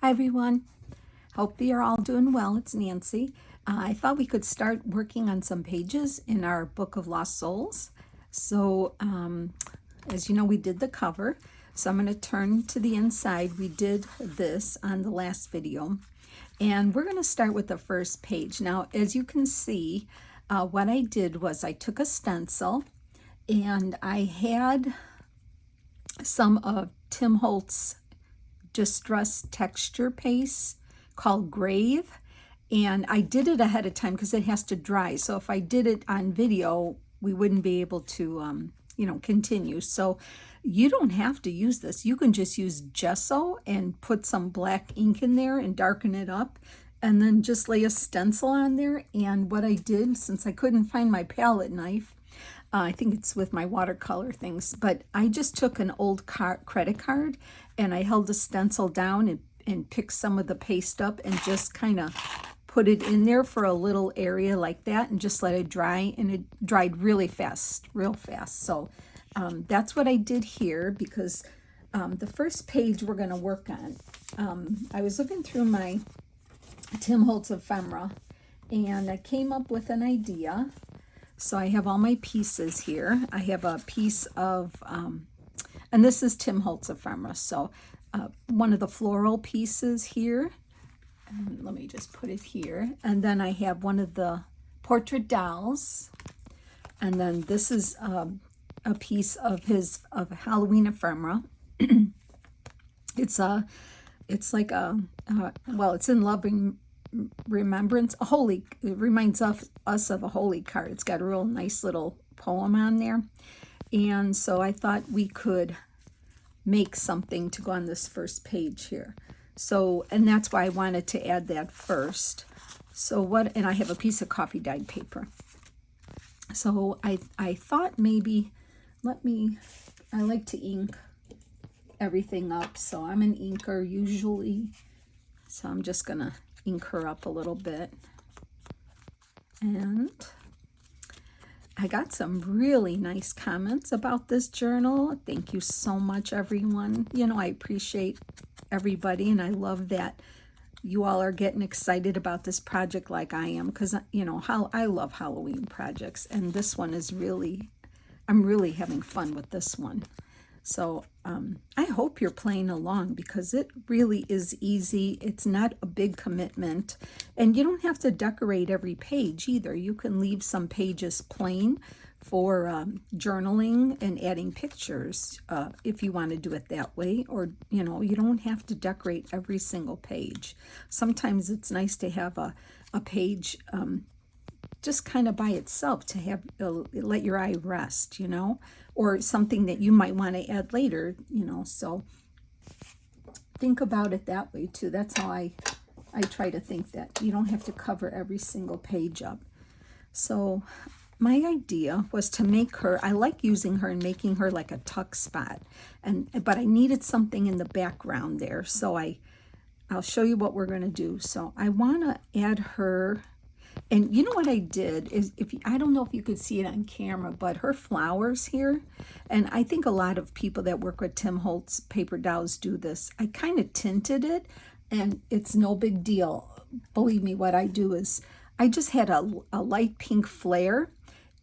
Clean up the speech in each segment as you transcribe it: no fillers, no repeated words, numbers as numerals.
Hi everyone, hope you're all doing well. It's Nancy. I thought we could start working on some pages in our Book of Lost Souls. So as you know, we did the cover, so I'm going to turn to the inside. We did this on the last video, and we're going to start with the first page. Now, as you can see, what I did was I took a stencil and I had some of Tim Holtz distress texture paste called Grave, and I did it ahead of time because it has to dry. So if I did it on video, we wouldn't be able to continue. So you don't have to use this. You can just use gesso and put some black ink in there and darken it up, and then just lay a stencil on there. And what I did, since I couldn't find my palette knife, I think it's with my watercolor things, but I just took an old credit card and I held the stencil down and picked some of the paste up and just kind of put it in there for a little area like that and just let it dry, and it dried really fast, real fast. So that's what I did here, because the first page we're going to work on, I was looking through my Tim Holtz ephemera and I came up with an idea. So I have all my pieces here. I have a piece of, and this is Tim Holtz ephemera. So one of the floral pieces here. And let me just put it here. And then I have one of the portrait dolls. And then this is a piece of Halloween ephemera. It's like a, well, it's in loving remembrance, it reminds us of a holy card. It's got a real nice little poem on there, and so I thought we could make something to go on this first page here. So, and that's why I wanted to add that first. So and I have a piece of coffee dyed paper. So I thought maybe I like to ink everything up, so I'm an inker usually, so I'm just gonna ink her up a little bit. And I got some really nice comments about this journal. Thank you so much, everyone. I appreciate everybody, and I love that you all are getting excited about this project like I am, because how I love Halloween projects, and this one is I'm really having fun with this one. So I hope you're playing along, because it really is easy. It's not a big commitment, and you don't have to decorate every page either. You can leave some pages plain for journaling and adding pictures if you want to do it that way, or you don't have to decorate every single page. Sometimes it's nice to have a page just kind of by itself, to have let your eye rest, or something that you might want to add later, so think about it that way too. That's how I try to think, that you don't have to cover every single page up. So my idea was to make her, I like using her and making her like a tuck spot, but I needed something in the background there, so I'll show you what we're going to do. So I want to add her. And you know what I did is, I don't know if you could see it on camera, but her flowers here, and I think a lot of people that work with Tim Holtz paper dolls do this. I kind of tinted it, and it's no big deal. Believe me, what I do is I just had a light pink flare,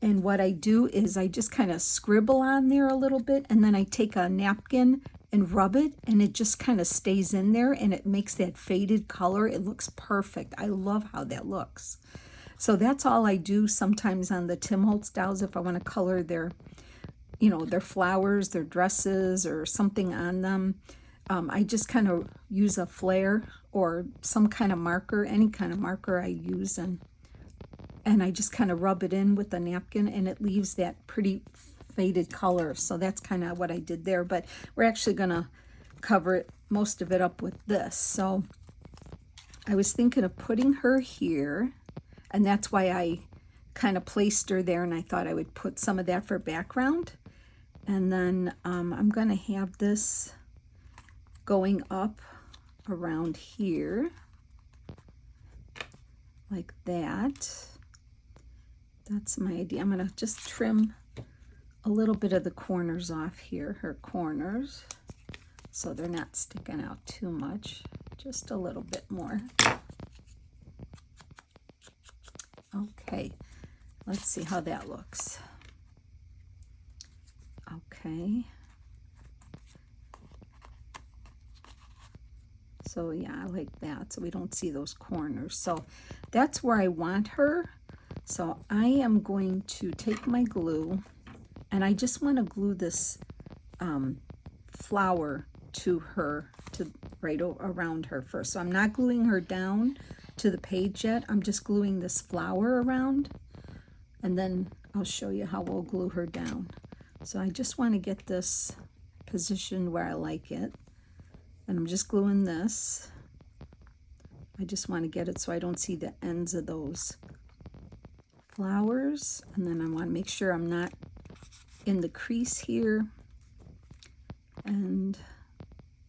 and what I do is I just kind of scribble on there a little bit, and then I take a napkin and rub it, and it just kind of stays in there, and it makes that faded color. It looks perfect. I love how that looks. So that's all I do sometimes on the Tim Holtz dolls. If I want to color their flowers, their dresses, or something on them, I just kind of use a flare or some kind of marker, any kind of marker I use, and I just kind of rub it in with the napkin, and it leaves that pretty faded color. So that's kind of what I did there, but we're actually going to cover most of it up with this. So I was thinking of putting her here, and that's why I kind of placed her there, and I thought I would put some of that for background. And then I'm going to have this going up around here like that. That's my idea. I'm going to just trim a little bit of the corners off here, her corners, so they're not sticking out too much. just a little bit more. Okay, let's see how that looks. Okay. So yeah, I like that, so we don't see those corners. So that's where I want her. So I am going to take my glue, and I just want to glue this flower to her, to right around her first. So I'm not gluing her down to the page yet. I'm just gluing this flower around, and then I'll show you how we'll glue her down. So I just want to get this positioned where I like it. And I'm just gluing this. I just want to get it so I don't see the ends of those flowers. And then I want to make sure I'm not in the crease here. And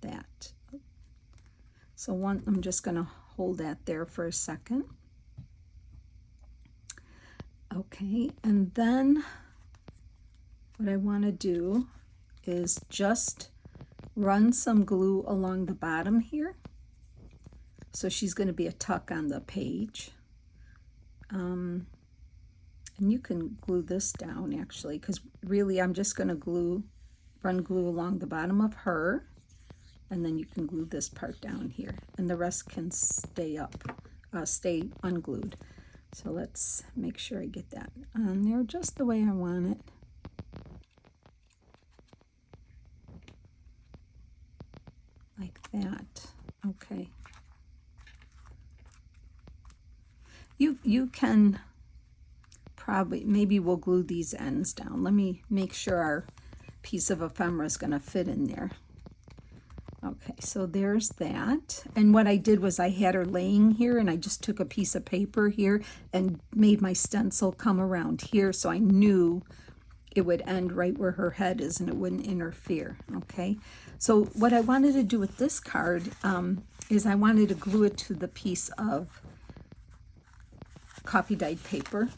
that. So I'm just going to hold that there for a second. Okay, and then what I want to do is just run some glue along the bottom here. So she's going to be a tuck on the page. And you can glue this down actually, because really I'm just going to run glue along the bottom of her, and then you can glue this part down here, and the rest can stay unglued. So let's make sure I get that on there just the way I want it. Like that. Okay. You can probably, maybe we'll glue these ends down. Let me make sure our piece of ephemera is going to fit in there. Okay, so there's that. And what I did was I had her laying here, and I just took a piece of paper here and made my stencil come around here, so I knew it would end right where her head is and it wouldn't interfere. Okay, so what I wanted to do with this card is I wanted to glue it to the piece of coffee dyed paper.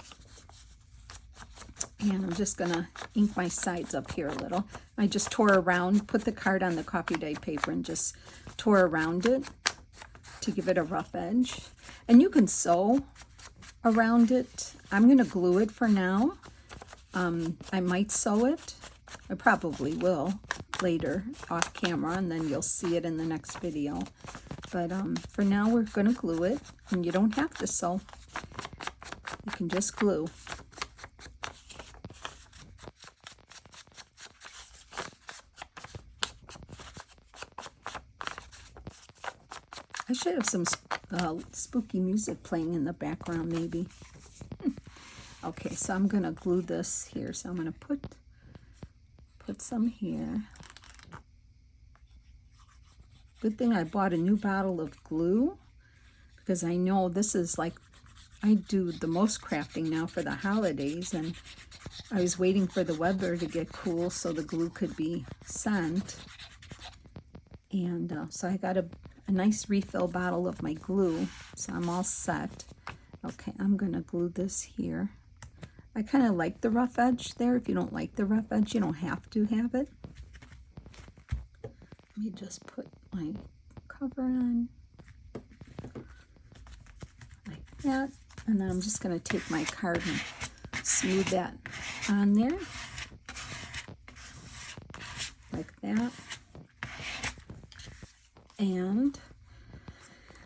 And I'm just gonna ink my sides up here a little. I just tore around, put the card on the coffee dyed paper and just tore around it to give it a rough edge. And you can sew around it. I'm gonna glue it for now. I might sew it. I probably will later off camera, and then you'll see it in the next video. But for now, we're going to glue it, and you don't have to sew. You can just glue. I should have some spooky music playing in the background, maybe. Okay, so I'm going to glue this here. So I'm going to put some here. Good thing I bought a new bottle of glue, because I know this is like, I do the most crafting now for the holidays, and I was waiting for the weather to get cool so the glue could be sent. And so I got a nice refill bottle of my glue, so I'm all set. Okay, I'm going to glue this here. I kind of like the rough edge there. If you don't like the rough edge, you don't have to have it. Let me just put my cover on like that. And then I'm just going to take my card and smooth that on there. Like that. And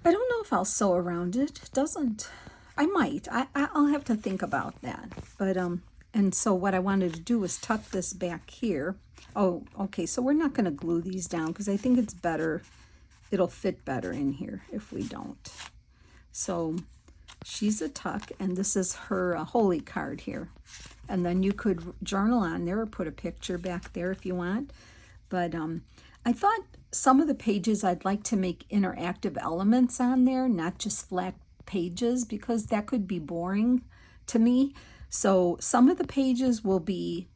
I don't know if I'll sew around it. It doesn't. I might. I'll have to think about that. But and so what I wanted to do was tuck this back here. Oh, okay. So we're not going to glue these down because I think it's better. It'll fit better in here if we don't. So she's a tuck, and this is her holy card here. And then you could journal on there or put a picture back there if you want. But I thought some of the pages I'd like to make interactive elements on there, not just flat pages, because that could be boring to me. So some of the pages will be,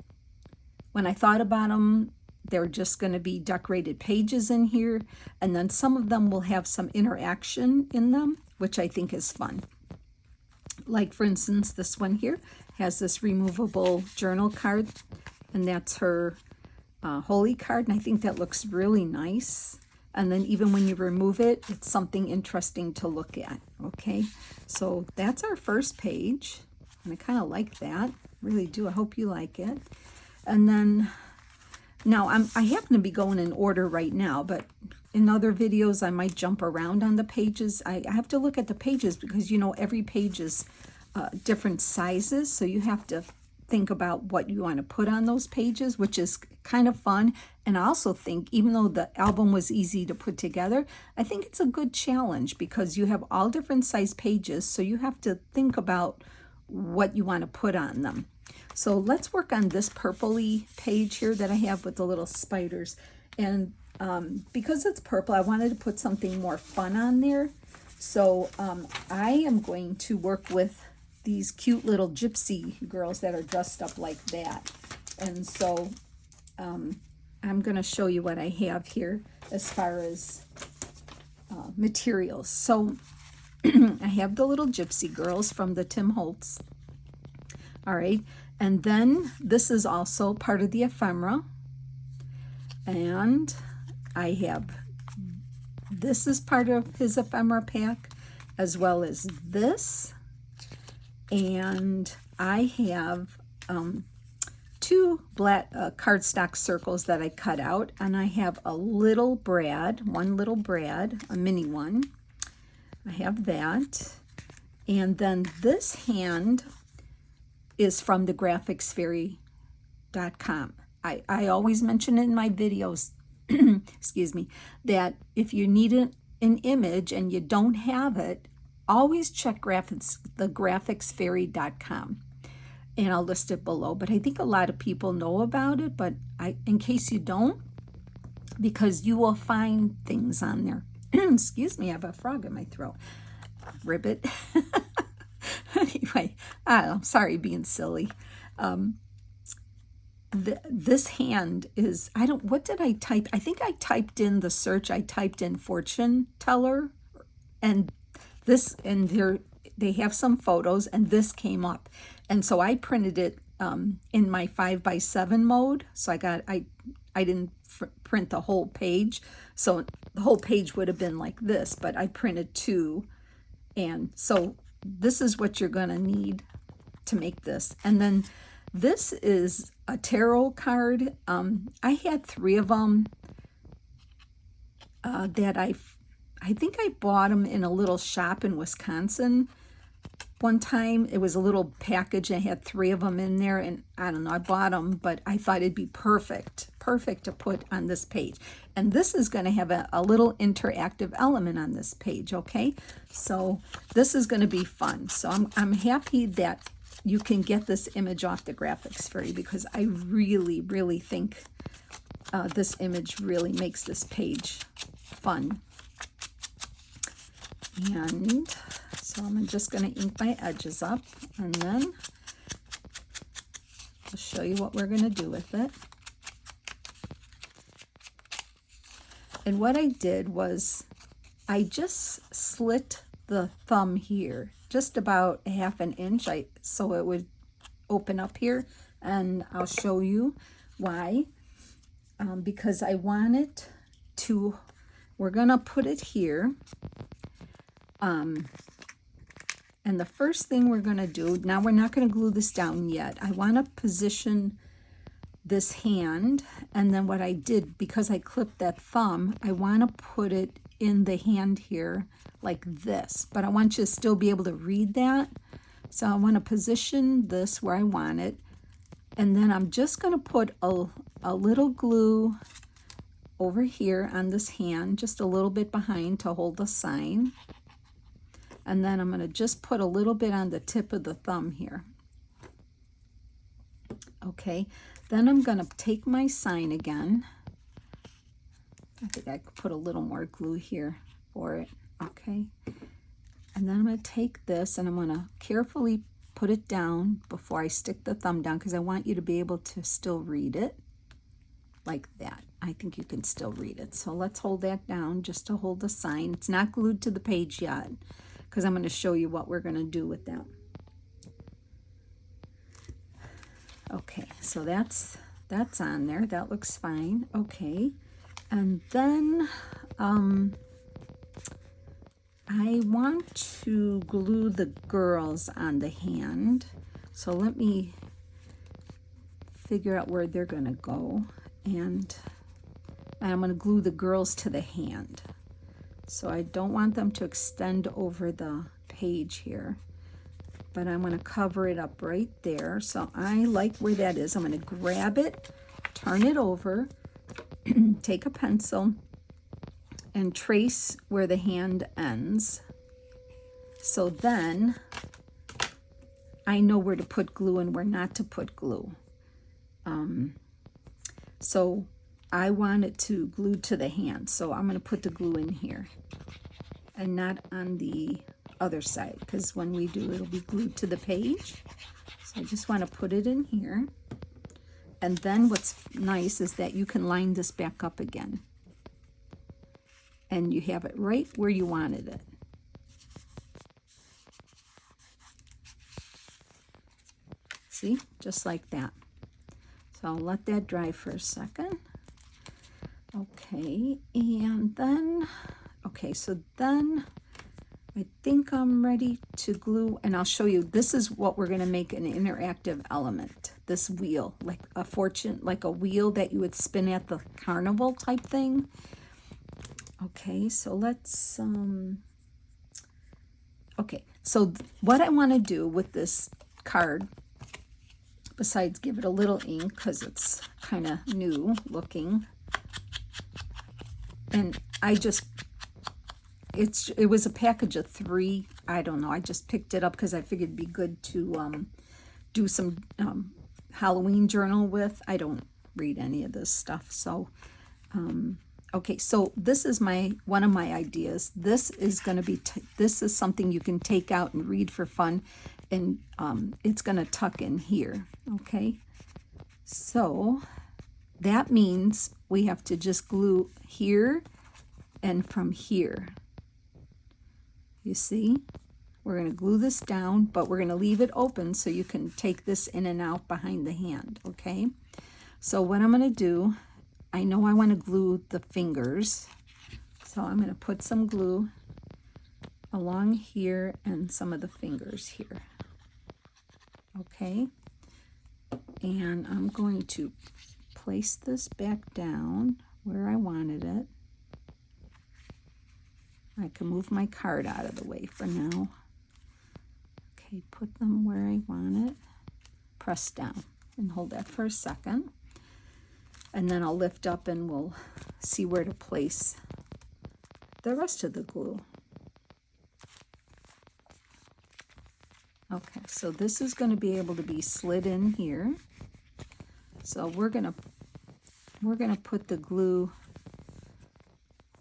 when I thought about them, they're just going to be decorated pages in here, and then some of them will have some interaction in them, which I think is fun. Like for instance, this one here has this removable journal card, and that's her holy card, and I think that looks really nice. And then even when you remove it, it's something interesting to look at, okay? So that's our first page, and I kind of like that, really do. I hope you like it. And then, now I happen to be going in order right now, but in other videos I might jump around on the pages. I have to look at the pages because, you know, every page is different sizes, so you have to think about what you want to put on those pages, which is kind of fun. And I also think, even though the album was easy to put together, I think it's a good challenge because you have all different size pages, so you have to think about what you want to put on them. So let's work on this purpley page here that I have with the little spiders. And because it's purple, I wanted to put something more fun on there. So I am going to work with these cute little gypsy girls that are dressed up like that. And so I'm going to show you what I have here as far as materials. So I have the little gypsy girls from the Tim Holtz. All right, and then this is also part of the ephemera. And I have, this is part of his ephemera pack, as well as this. And I have two black cardstock circles that I cut out, and I have a little brad, one little brad, a mini one. I have that. And then this hand is from the graphicsfairy.com. I always mention in my videos, excuse me, that if you need an image and you don't have it, always check the graphicsfairy.com, and I'll list it below. But I think a lot of people know about it, but in case you don't, because you will find things on there. Excuse me, I have a frog in my throat. Ribbit. Anyway, I'm sorry being silly. This hand is, what did I type? I think I typed in the search, I typed in fortune teller, and this, and they have some photos, and this came up. And so I printed it in my 5x7 mode. So I didn't print the whole page. So the whole page would have been like this, but I printed two. And so this is what you're gonna need to make this. And then this is a tarot card. I had 3 of them that I think I bought them in a little shop in Wisconsin one time. It was a little package and I had 3 of them in there, and I don't know, I bought them, but I thought it'd be perfect to put on this page. And this is going to have a little interactive element on this page, okay? So this is going to be fun. So I'm happy that you can get this image off the Graphics Fairy, because I really, really think this image really makes this page fun. And so I'm just going to ink my edges up, and then I'll show you what we're going to do with it. And what I did was I just slit the thumb here, just about 1/2 inch, so it would open up here, and I'll show you why. Because I want it to, we're going to put it here. And the first thing we're going to do, now we're not going to glue this down yet. I want to position this hand, and then what I did, because I clipped that thumb, I want to put it in the hand here like this, but I want you to still be able to read that. So I want to position this where I want it, and then I'm just going to put a little glue over here on this hand, just a little bit behind to hold the sign. And then I'm going to just put a little bit on the tip of the thumb here. Okay, then I'm going to take my sign again. I think I could put a little more glue here for it. Okay, and then I'm going to take this and I'm going to carefully put it down before I stick the thumb down, because I want you to be able to still read it like that. I think you can still read it. So let's hold that down just to hold the sign. It's not glued to the page yet, because I'm going to show you what we're going to do with that. Okay, so that's on there. That looks fine. Okay, and then I want to glue the girls on the hand. So let me figure out where they're going to go. And I'm going to glue the girls to the hand. So I don't want them to extend over the page here, but I'm going to cover it up right there. So I like where that is. I'm going to grab it, turn it over, take a pencil, and trace where the hand ends. So then I know where to put glue and where not to put glue. So I want it to glue to the hand, so I'm going to put the glue in here and not on the other side, because when we do, it'll be glued to the page. So I just want to put it in here. And then what's nice is that you can line this back up again, and you have it right where you wanted it. See, just like that. So I'll let that dry for a second. Okay, and then, okay, so then I think I'm ready to glue, and I'll show you. This is what we're going to make an interactive element. This wheel, like a wheel that you would spin at the carnival type thing. Okay, so let's, okay, so what I want to do with this card, besides give it a little ink because it's kind of new looking, and I just, it was a package of 3. I don't know, I just picked it up because I figured it'd be good to do some Halloween journal with. I don't read any of this stuff, so okay, so this is one of my ideas. This is going to be this is something you can take out and read for fun, and it's going to tuck in here. Okay, so that means we have to just glue here and from here. You see, we're going to glue this down, but we're going to leave it open so you can take this in and out behind the hand. Okay, so what I'm going to do, I know I want to glue the fingers, so I'm going to put some glue along here and some of the fingers here. Okay, and I'm going to place this back down where I wanted it. I can move my card out of the way for now. Okay, put them where I want it. Press down and hold that for a second. And then I'll lift up and we'll see where to place the rest of the glue. Okay, so this is going to be able to be slid in here. So we're gonna put the glue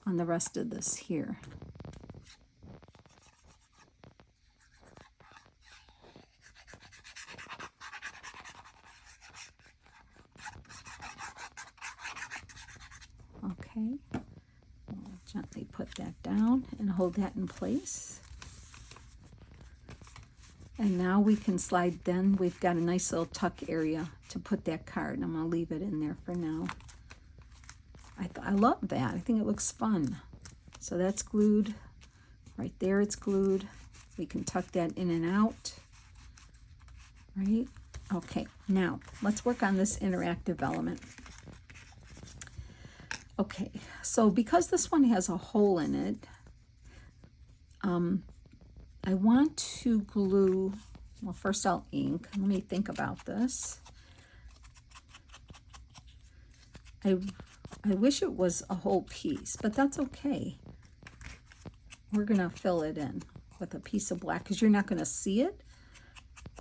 on the rest of this here. Okay, we'll gently put that down and hold that in place. And now we can slide, then we've got a nice little tuck area to put that card. I'm going to leave it in there for now. I love that. I think it looks fun. So that's glued. Right there it's glued. We can tuck that in and out. Right? Okay, now let's work on this interactive element. Okay, so because this one has a hole in it, I want to glue, well, first I'll ink. Let me think about this. I wish it was a whole piece, but that's okay. We're going to fill it in with a piece of black because you're not going to see it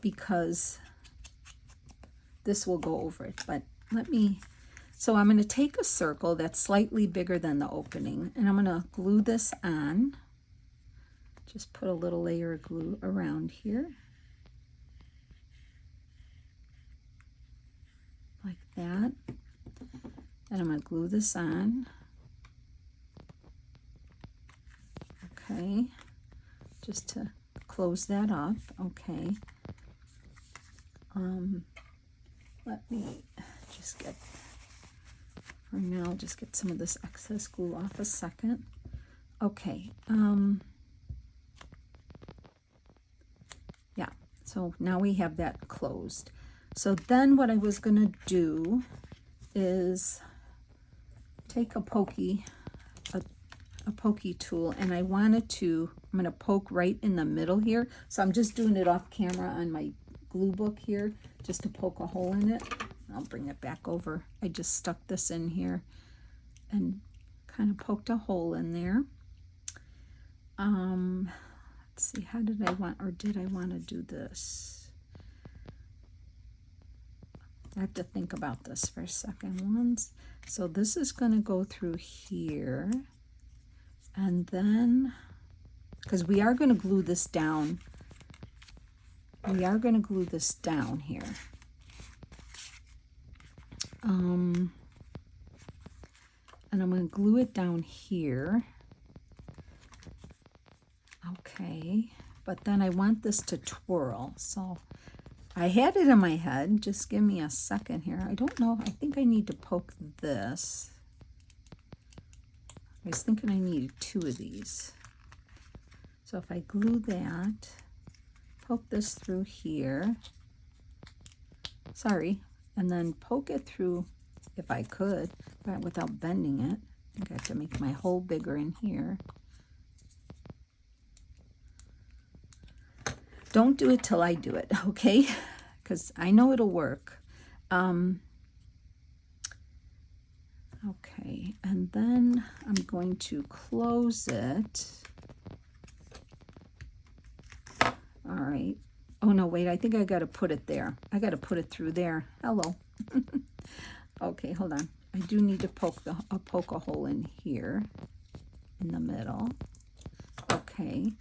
because this will go over it. But so I'm going to take a circle that's slightly bigger than the opening, and I'm going to glue this on. Just put a little layer of glue around here. Like that. And I'm going to glue this on. Okay. Just to close that up. Okay. Let me just get, for now, just get some of this excess glue off a second. Okay, yeah, so now we have that closed. So then what I was gonna do is take a pokey tool, and I'm gonna poke right in the middle here. So I'm just doing it off camera on my glue book here, just to poke a hole in it. I'll bring it back over. I just stuck this in here and kind of poked a hole in there. Let's see, how did I want to do this? I have to think about this for a second. So this is going to go through here, and then, because we are going to glue this down, here. And I'm going to glue it down here. Okay, but then I want this to twirl. So I had it in my head. Just give me a second here. I don't know. I think I need to poke this. I was thinking I needed 2 of these. So if I glue that, poke this through here. Sorry. And then poke it through, if I could, but without bending it. I think I have to make my hole bigger in here. Don't do it till I do it, okay? Because I know it'll work. Okay, and then I'm going to close it. All right. Oh, no, wait, I think I got to put it there. I got to put it through there. Hello. Okay, hold on. I do need to poke a hole in here in the middle. Okay,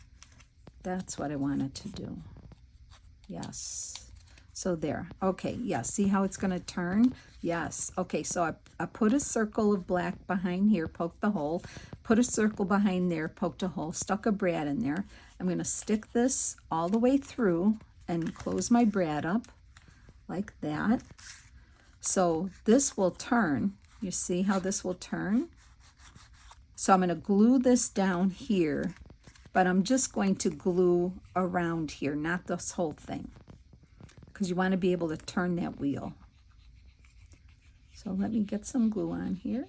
that's what I wanted to do. Yes. So there. Okay, yes. See how it's going to turn? Yes. Okay, so I put a circle of black behind here, poked the hole, put a circle behind there, poked a hole, stuck a brad in there. I'm going to stick this all the way through and close my brad up like that. So this will turn. You see how this will turn? So I'm going to glue this down here, but I'm just going to glue around here, not this whole thing, because you want to be able to turn that wheel. So let me get some glue on here.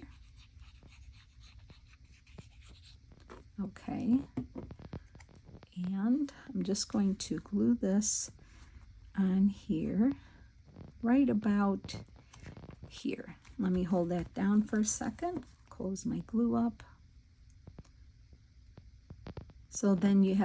Okay. And I'm just going to glue this on here, right about here. Let me hold that down for a second, close my glue up. So then you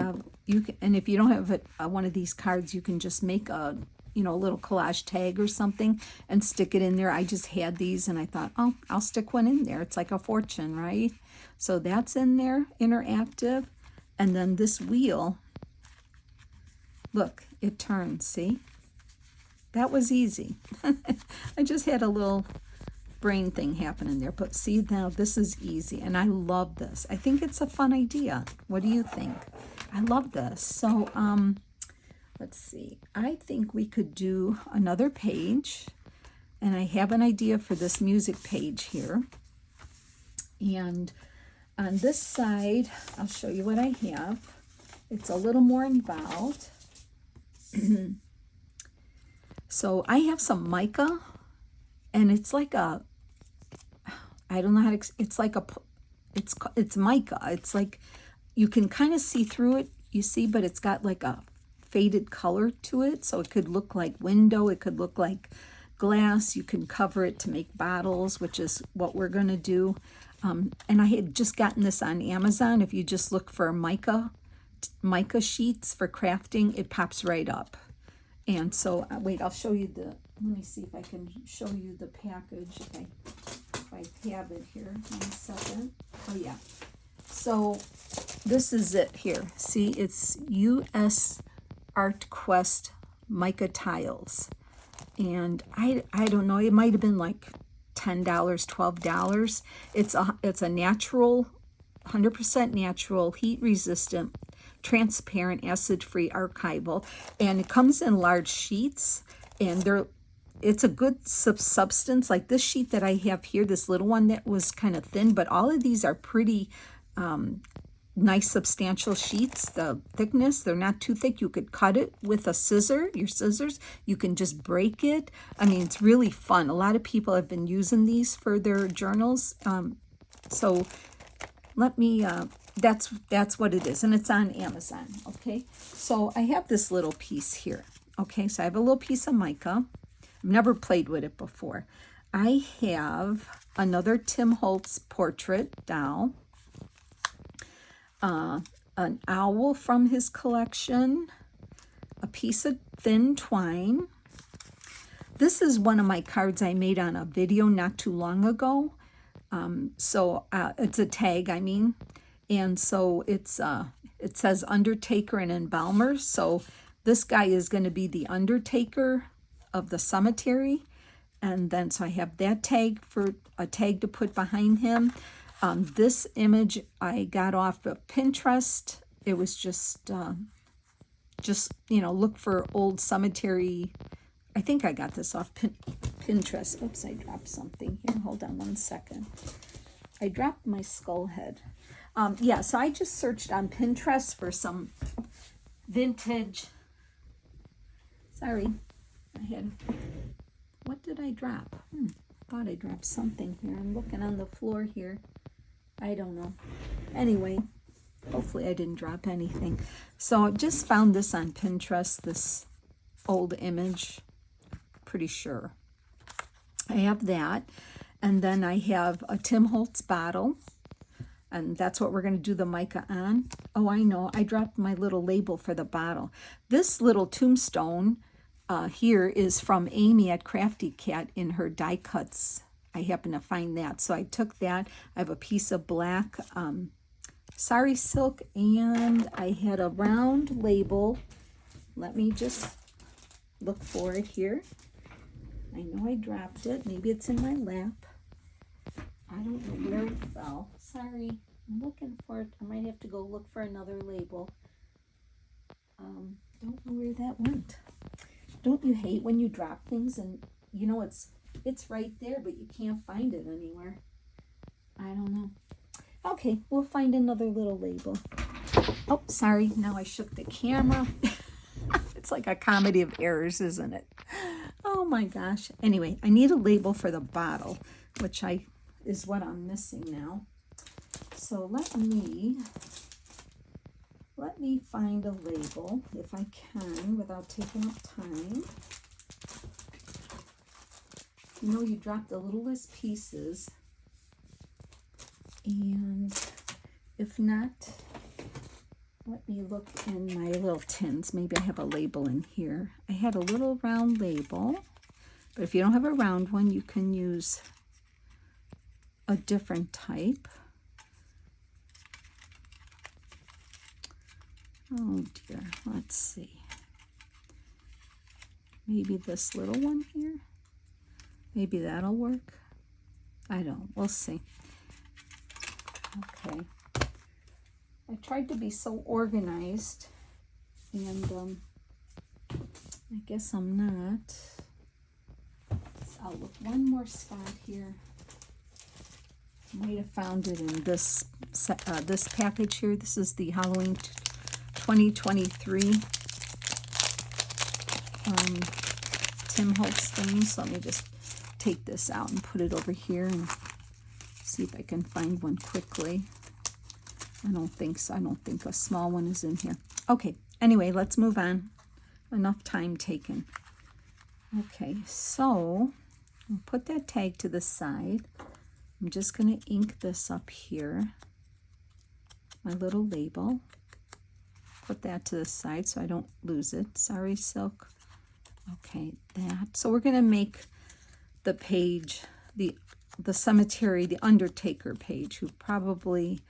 can, and if you don't have one of these cards, you can just make a little collage tag or something and stick it in there. I just had these and I thought, oh, I'll stick one in there. It's like a fortune, right? So that's in there, interactive. And then this wheel, look, it turns, see? That was easy. I just had a little brain thing happening there, but see, now this is easy, and I love this. I think it's a fun idea. What do you think? I love this. So let's see, I think we could do another page, and I have an idea for this music page here. And on this side, I'll show you what I have. It's a little more involved. So I have some mica, and it's like a, I don't know how to, it's like it's mica. It's like, you can kind of see through it, you see, but it's got like a faded color to it. So it could look like window, it could look like glass. You can cover it to make bottles, which is what we're going to do. And I had just gotten this on Amazon. If you just look for mica sheets for crafting, it pops right up. And so, wait, I'll show you let me see if I can show you the package, if I have it here. 1 second. Oh, yeah. So this is it here. See, it's U.S. Art Quest mica tiles. And I don't know, it might have been like $10, $12. It's a natural, 100% natural, heat-resistant, transparent, acid-free archival, and it comes in large sheets, and it's a good substance. Like this sheet that I have here, this little one that was kind of thin, but all of these are pretty nice substantial sheets. The thickness, they're not too thick. You could cut it with a scissor, your scissors. You can just break it. I mean, it's really fun. A lot of people have been using these for their journals. So let me, that's what it is. And it's on Amazon, okay? So I have this little piece here, okay? So I have a little piece of mica. I've never played with it before. I have another Tim Holtz portrait doll. An owl from his collection, a piece of thin twine. This is one of my cards I made on a video not too long ago. It's a tag, I mean, and so it says Undertaker and Embalmer. So this guy is going to be the Undertaker of the cemetery, and then so I have that tag for a tag to put behind him. This image I got off of Pinterest. It was just look for old cemetery. I think I got this off Pinterest. Oops, I dropped something here. Hold on one second. I dropped my skull head. Yeah, so I just searched on Pinterest for some vintage. Sorry, what did I drop? Thought I dropped something here. I'm looking on the floor here. I don't know. Anyway, hopefully I didn't drop anything. So I just found this on Pinterest, this old image. Pretty sure. I have that. And then I have a Tim Holtz bottle. And that's what we're going to do the mica on. Oh, I know. I dropped my little label for the bottle. This little tombstone here is from Amy at Crafty Cat in her die cuts. I happen to find that. So I took that. I have a piece of black sari silk, and I had a round label. Let me just look for it here. I know I dropped it. Maybe it's in my lap. I don't know where it fell. Sorry. I'm looking for it. I might have to go look for another label. Don't know where that went. Don't you hate when you drop things and you know it's right there, but you can't find it anywhere? I don't know. Okay, we'll find another little label. Oh, sorry. Now I shook the camera. It's like a comedy of errors, isn't it? Oh my gosh. Anyway, I need a label for the bottle, which is what I'm missing now. So let me find a label if I can without taking up time. You know, you drop the littlest pieces, and if not, let me look in my little tins. Maybe I have a label in here. I had a little round label, but if you don't have a round one, you can use a different type. Oh dear, let's see. Maybe this little one here. Maybe that'll work. I don't, we'll see. Okay. I tried to be so organized, and I guess I'm not. So I'll look one more spot here. Might have found it in this package here. This is the Halloween 2023 Tim Holtz thing. So let me just take this out and put it over here and see if I can find one quickly. I don't think so. I don't think a small one is in here. Okay, anyway, let's move on. Enough time taken. Okay, so I'll put that tag to the side. I'm just going to ink this up here, my little label. Put that to the side so I don't lose it. Sari silk. Okay, that. So we're going to make the page, the cemetery, the Undertaker page, who probably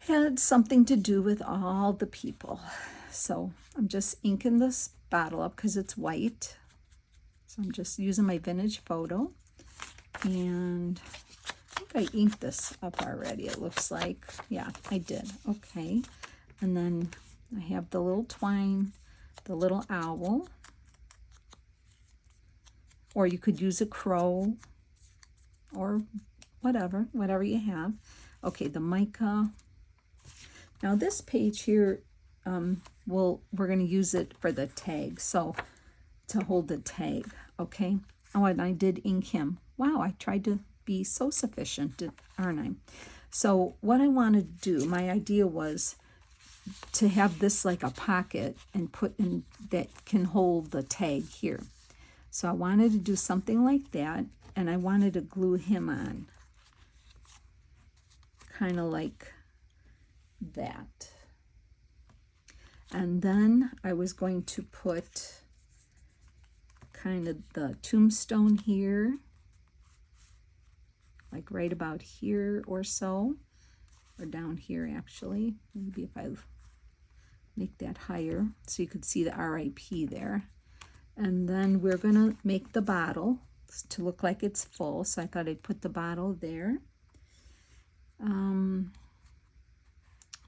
had something to do with all the people. So I'm just inking this bottle up because it's white. So I'm just using my vintage photo. And I think I inked this up already, it looks like. Yeah, I did. Okay. And then I have the little twine, the little owl. Or you could use a crow or whatever you have. Okay, the mica. Now this page here, we're going to use it for the tag, so to hold the tag, okay? Oh, and I did ink him. Wow, I tried to be so sufficient, aren't I? So what I want to do, my idea was to have this like a pocket and put in that can hold the tag here. So I wanted to do something like that, and I wanted to glue him on, kind of like that. And then I was going to put kind of the tombstone here, like right about here or so, or down here actually. Maybe if I make that higher so you could see the RIP there. And then we're gonna make the bottle to look like it's full, so I thought I'd put the bottle there.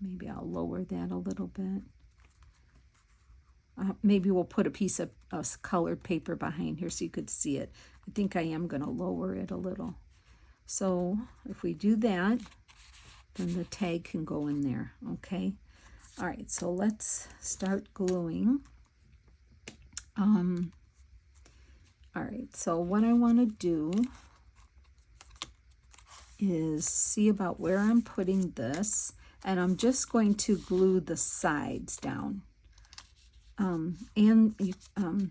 Maybe I'll lower that a little bit. Maybe we'll put a piece of colored paper behind here so you could see it. I think I am going to lower it a little. So if we do that, then the tag can go in there, okay? All right, so let's start gluing. All right, so what I want to do is see about where I'm putting this, and I'm just going to glue the sides down. I'm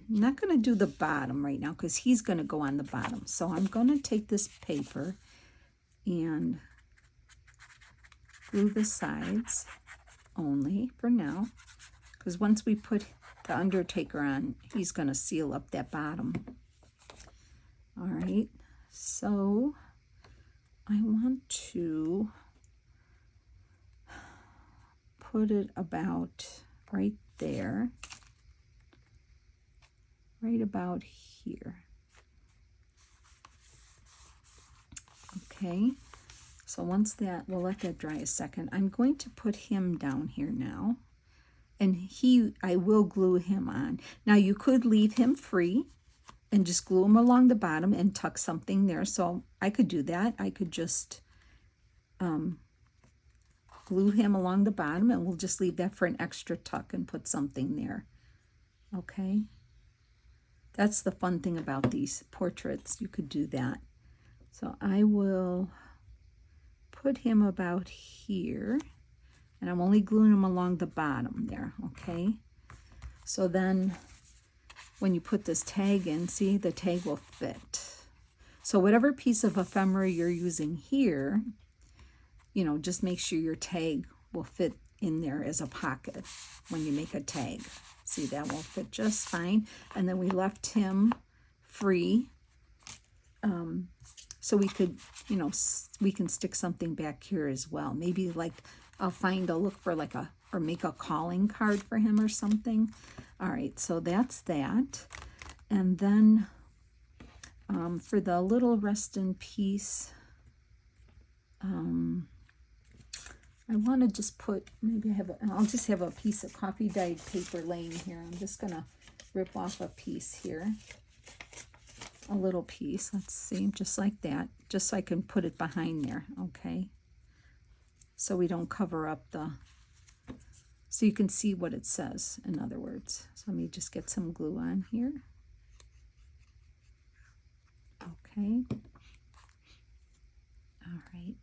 not going to do the bottom right now because he's going to go on the bottom. So I'm going to take this paper and glue the sides only for now, because once we put the Undertaker on, he's going to seal up that bottom. All right, so I want to put it about right there, right about here. Okay, so once that, we'll let that dry a second. I'm going to put him down here now, and I will glue him on. Now you could leave him free and just glue him along the bottom and tuck something there. So I could do that. I could just glue him along the bottom, and we'll just leave that for an extra tuck and put something there. Okay, that's the fun thing about these portraits. You could do that. So I will put him about here, and I'm only gluing him along the bottom there. Okay, so then when you put this tag in, see, the tag will fit. So whatever piece of ephemera you're using here, you know, just make sure your tag will fit in there as a pocket when you make a tag. See, that will fit just fine. And then we left him free, so we could, you know, we can stick something back here as well. Maybe like I'll look for like or make a calling card for him or something. All right, so that's that. And then for the little rest in peace, I want to just put, maybe I'll just have a piece of coffee dyed paper laying here. I'm just going to rip off a piece here, a little piece. Let's see, just like that, just so I can put it behind there, okay? So we don't cover up so you can see what it says, in other words. So let me just get some glue on here. Okay. All right.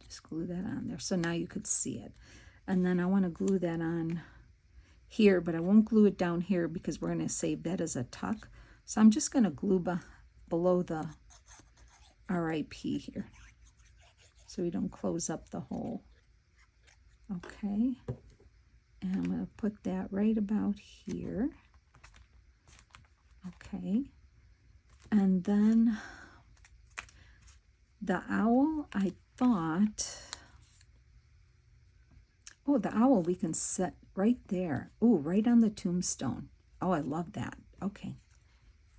Just glue that on there. So now you could see it. And then I want to glue that on here, but I won't glue it down here because we're going to save that as a tuck. So I'm just going to glue below the RIP here, so we don't close up the hole. Okay. And I'm going to put that right about here. Okay. And then the owl, I thought, oh, the owl we can set right there. Oh, right on the tombstone. Oh, I love that. Okay.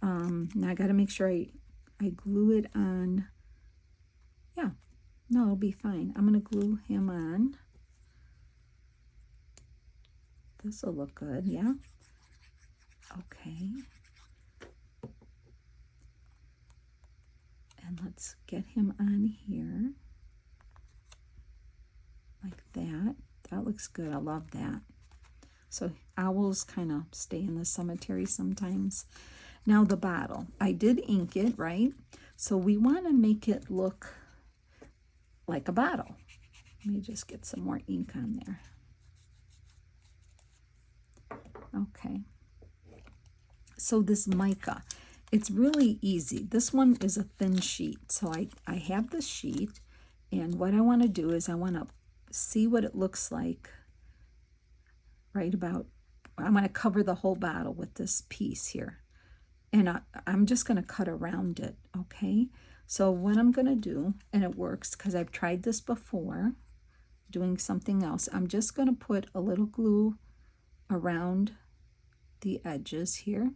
Now I got to make sure I glue it on. Yeah. No, it'll be fine. I'm going to glue him on. This will look good, yeah? Okay. And let's get him on here, like that. That looks good. I love that. So owls kind of stay in the cemetery sometimes. Now the bottle. I did ink it, right? So we want to make it look like a bottle. Let me just get some more ink on there. Okay. So this mica, it's really easy. This one is a thin sheet. So I have this sheet, and what I want to do is I want to see what it looks like right about, I'm going to cover the whole bottle with this piece here. And I'm just going to cut around it, okay? So what I'm going to do, and it works because I've tried this before, doing something else, I'm just going to put a little glue around the edges here.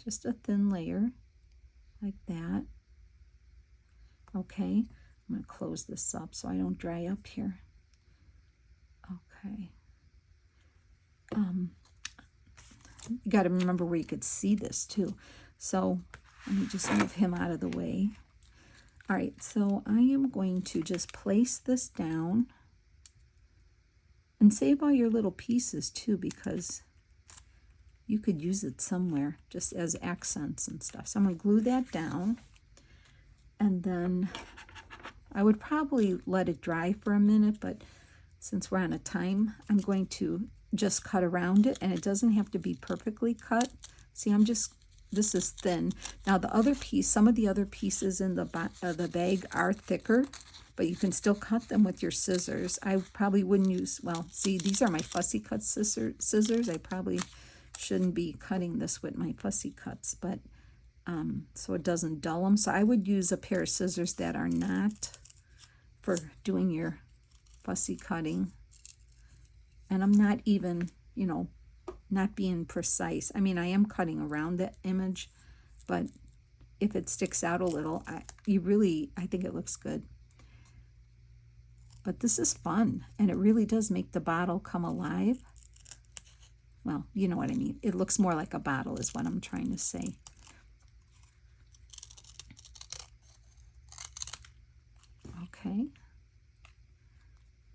Just a thin layer, like that. Okay, I'm going to close this up so I don't dry up here. Okay. You got to remember where you could see this too. So let me just move him out of the way. All right, so I am going to just place this down and save all your little pieces too, because you could use it somewhere just as accents and stuff. So I'm going to glue that down, and then I would probably let it dry for a minute, but since we're on a time, I'm going to just cut around it, and it doesn't have to be perfectly cut. See, this is thin. Now the other piece, some of the other pieces in the bag are thicker, but you can still cut them with your scissors. I probably wouldn't use, well, see, these are my fussy cut scissors. I probably shouldn't be cutting this with my fussy cuts, but so it doesn't dull them. So I would use a pair of scissors that are not for doing your fussy cutting. And I'm not even, not being precise. I mean, I am cutting around the image, but if it sticks out a little, I think it looks good. But this is fun, and it really does make the bottle come alive. Well, you know what I mean. It looks more like a bottle is what I'm trying to say. Okay.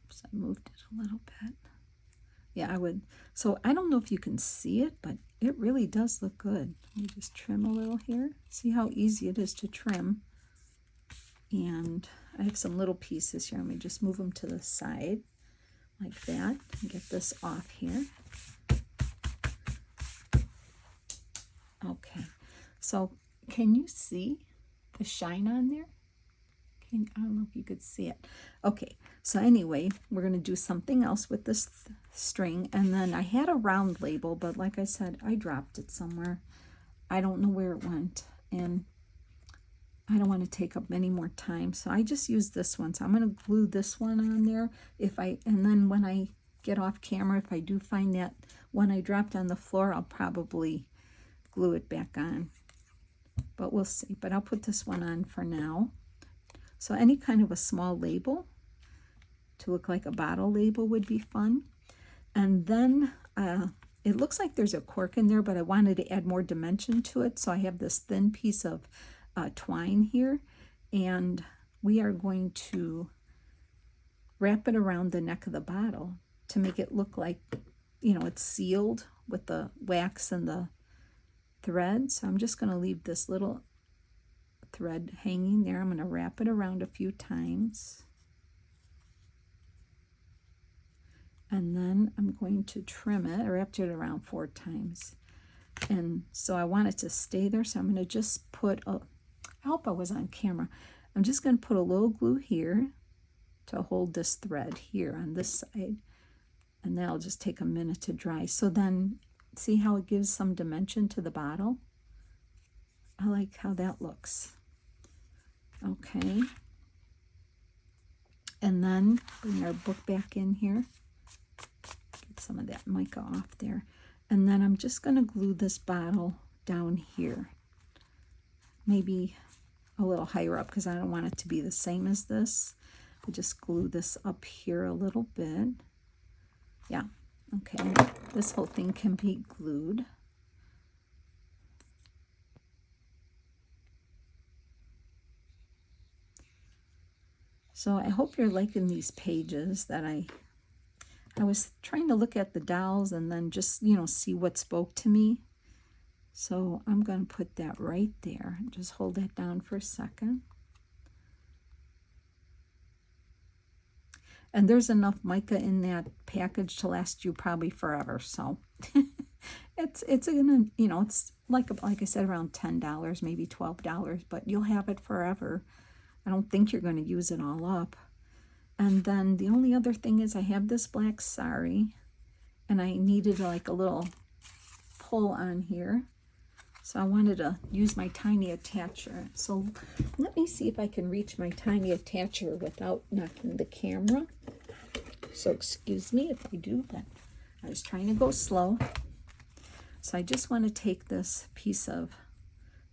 Oops, I moved it a little bit. Yeah, I would. So I don't know if you can see it, but it really does look good. Let me just trim a little here. See how easy it is to trim. And I have some little pieces here. Let me just move them to the side like that and get this off here. Okay, so can you see the shine on there? I don't know if you could see it. Okay, so anyway, we're going to do something else with this string. And then I had a round label, but like I said, I dropped it somewhere. I don't know where it went, and I don't want to take up any more time. So I just used this one. So I'm going to glue this one on there. And then when I get off camera, if I do find that one I dropped on the floor, I'll probably glue it back on. But we'll see. But I'll put this one on for now. So any kind of a small label to look like a bottle label would be fun. And then it looks like there's a cork in there, but I wanted to add more dimension to it. So I have this thin piece of twine here, and we are going to wrap it around the neck of the bottle to make it look like, it's sealed with the wax and the thread. So I'm just going to leave this little thread hanging there. I'm going to wrap it around a few times, and then I'm going to trim it. I wrapped it around 4 times, and so I want it to stay there. So I'm going to just put I hope I was on camera. I'm just going to put a little glue here to hold this thread here on this side, and that'll just take a minute to dry. So then see how it gives some dimension to the bottle? I like how that looks. Okay, and then bring our book back in here. Get some of that mica off there. And then I'm just going to glue this bottle down here. Maybe a little higher up because I don't want it to be the same as this. I'll just glue this up here a little bit. Yeah, okay. This whole thing can be glued. So I hope you're liking these pages that I I was trying to look at the dolls and then just, you know, see what spoke to me. So I'm going to put that right there. Just hold that down for a second. And there's enough mica in that package to last you probably forever. So it's gonna, you know, it's like I said, around $10, maybe $12, but you'll have it forever. I don't think you're going to use it all up. And then the only other thing is I have this black sari, and I needed like a little pull on here. So I wanted to use my tiny attacher. So let me see if I can reach my tiny attacher without knocking the camera. So excuse me if I do, but I was trying to go slow. So I just want to take this piece of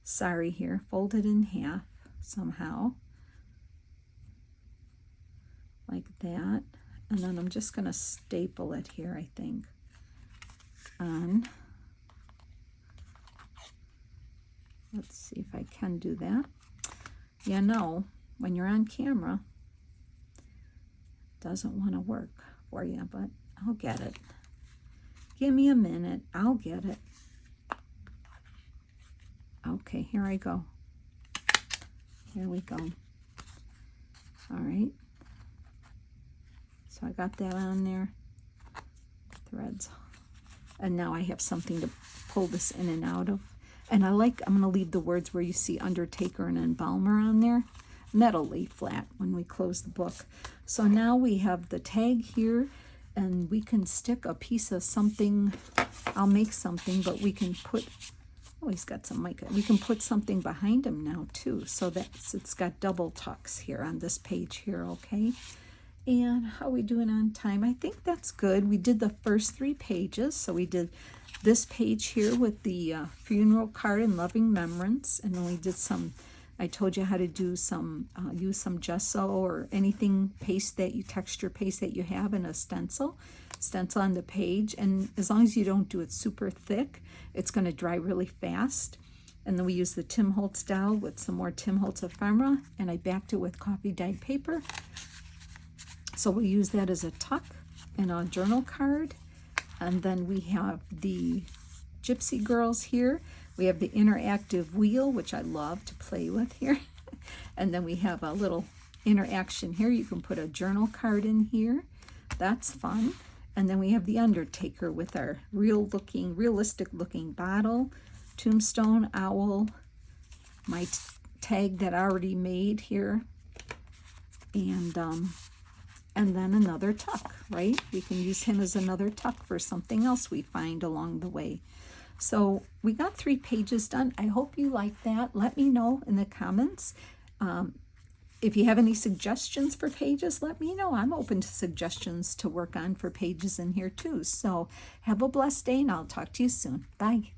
sari here, fold it in half somehow, like that. And then I'm just going to staple it here, I think, on. Let's see if I can do that. You know, when you're on camera, it doesn't want to work for you, but I'll get it. Give me a minute. I'll get it. Okay, here I go. Here we go. All right. So I got that on there. Threads. And now I have something to pull this in and out of. And I'm going to leave the words where you see Undertaker and Embalmer on there. And that'll lay flat when we close the book. So now we have the tag here, and we can stick a piece of something. I'll make something, but we can put, oh, he's got some mica. We can put something behind him now too. So that's, it's got double tucks here on this page here, okay? And how are we doing on time? I think that's good. We did the first 3 pages. So we did this page here with the funeral card and loving remembrance, and then we did some, I told you how to do some, use some gesso or anything paste that you, texture paste that you have in a stencil on the page. And as long as you don't do it super thick, it's going to dry really fast. And then we use the Tim Holtz doll with some more Tim Holtz ephemera, and I backed it with coffee dyed paper. So we'll use that as a tuck and a journal card. And then we have the Gypsy Girls here. We have the interactive wheel, which I love to play with here. And then we have a little interaction here. You can put a journal card in here. That's fun. And then we have the Undertaker with our realistic looking bottle, tombstone, owl, my tag that I already made here. And then another tuck, right? We can use him as another tuck for something else we find along the way. So we got 3 pages done. I hope you like that. Let me know in the comments. If you have any suggestions for pages, let me know. I'm open to suggestions to work on for pages in here too. So have a blessed day, and I'll talk to you soon. Bye.